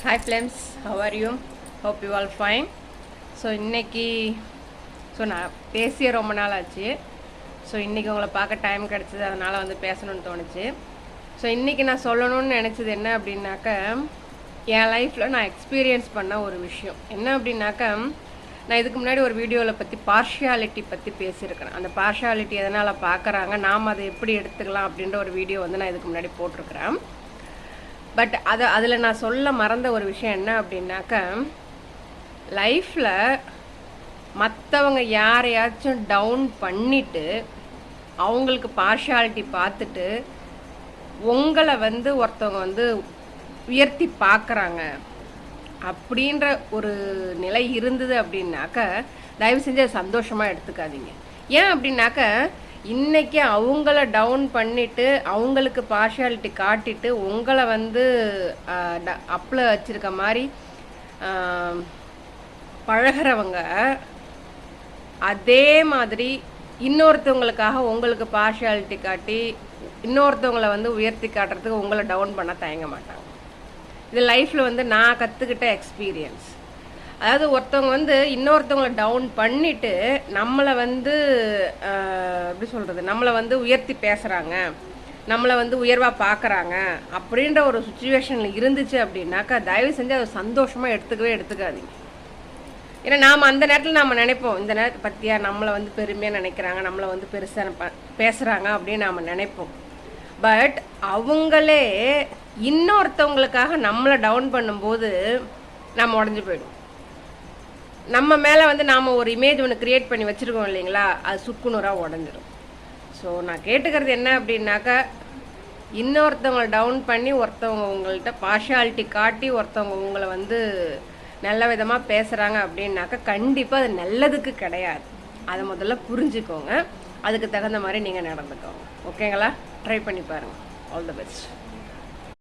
Hi friends, how are you? Hope you all fine. So இன்றைக்கி நான் பேசிய ரொம்ப நாள் ஆச்சு. ஸோ இன்றைக்கி உங்களை பார்க்க டைம் கிடச்சிது, அதனால் வந்து பேசணும்னு தோணுச்சு. ஸோ இன்றைக்கி நான் சொல்லணும்னு நினச்சது என்ன அப்படின்னாக்க, என் லைஃப்பில் நான் எக்ஸ்பீரியன்ஸ் பண்ண ஒரு விஷயம் என்ன அப்படின்னாக்க, நான் இதுக்கு முன்னாடி ஒரு வீடியோவில் பற்றி பார்ஷியாலிட்டி பற்றி பேசியிருக்கிறேன். அந்த பார்ஷியாலிட்டி எதனால் பார்க்குறாங்க, நாம் அதை எப்படி எடுத்துக்கலாம் அப்படின்ற ஒரு வீடியோ வந்து நான் இதுக்கு முன்னாடி போட்டிருக்கிறேன். பட் அதில் நான் சொல்ல மறந்த ஒரு விஷயம் என்ன அப்படின்னாக்க, லைஃப்பில் மற்றவங்க யாரையாச்சும் டவுன் பண்ணிவிட்டு அவங்களுக்கு பார்ஷியாலிட்டி பார்த்துட்டு உங்களை வந்து ஒருத்தவங்க வந்து உயர்த்தி பார்க்குறாங்க அப்படின்ற ஒரு நிலை இருந்தது அப்படின்னாக்க, தயவு செஞ்சு அதை சந்தோஷமாக எடுத்துக்காதீங்க. ஏன் அப்படின்னாக்க, இன்றைக்கி அவங்கள டவுன் பண்ணிவிட்டு அவங்களுக்கு பார்ஷியாலிட்டி காட்டிட்டு உங்களை வந்து அப்பில் வச்சுருக்க மாதிரி பழகிறவங்க, அதே மாதிரி இன்னொருத்தவங்களுக்காக உங்களுக்கு பார்ஷியாலிட்டி காட்டி இன்னொருத்தவங்களை வந்து உயர்த்தி காட்டுறதுக்கு உங்களை டவுன் பண்ண தயங்க மாட்டாங்க. இது லைஃப்பில் வந்து நான் கற்றுக்கிட்ட எக்ஸ்பீரியன்ஸ். அதாவது ஒருத்தவங்க வந்து இன்னொருத்தவங்களை டவுன் பண்ணிவிட்டு நம்மளை வந்து எப்படி சொல்கிறது, நம்மளை வந்து உயர்த்தி பேசுகிறாங்க, நம்மளை வந்து உயர்வாக பார்க்குறாங்க அப்படின்ற ஒரு சுச்சுவேஷனில் இருந்துச்சு அப்படின்னாக்கா, தயவு செஞ்சு அதை சந்தோஷமாக எடுத்துக்காதீங்க. ஏன்னா நாம் அந்த நேரத்தில் நம்ம நினைப்போம், இந்த நேரத்தை பற்றியா நம்மளை வந்து பெருமையாக நினைக்கிறாங்க, நம்மளை வந்து பெருசாக பேசுகிறாங்க அப்படின்னு நாம் நினைப்போம். பட் அவங்களே இன்னொருத்தவங்களுக்காக நம்மளை டவுன் பண்ணும்போது நம்ம உடஞ்சி போயிடும். நம்ம மேலே வந்து நாம் ஒரு இமேஜ் ஒன்று க்ரியேட் பண்ணி வச்சுருக்கோம் இல்லைங்களா, அது சுக்குநூறாக உடஞ்சிடும். ஸோ நான் கேட்டுக்கிறது என்ன அப்படின்னாக்கா, இன்னொருத்தவங்களை டவுன் பண்ணி ஒருத்தவங்க உங்கள்கிட்ட பார்ஷியாலிட்டி காட்டி ஒருத்தவங்க உங்களை வந்து நல்ல விதமாக பேசுகிறாங்க அப்படின்னாக்கா, கண்டிப்பாக அது நல்லதுக்கு கிடையாது. அதை முதல்ல புரிஞ்சுக்கோங்க, அதுக்கு தகுந்த மாதிரி நீங்கள் நடந்துக்கோங்க. ஓகேங்களா? ட்ரை பண்ணி பாருங்கள். All the best.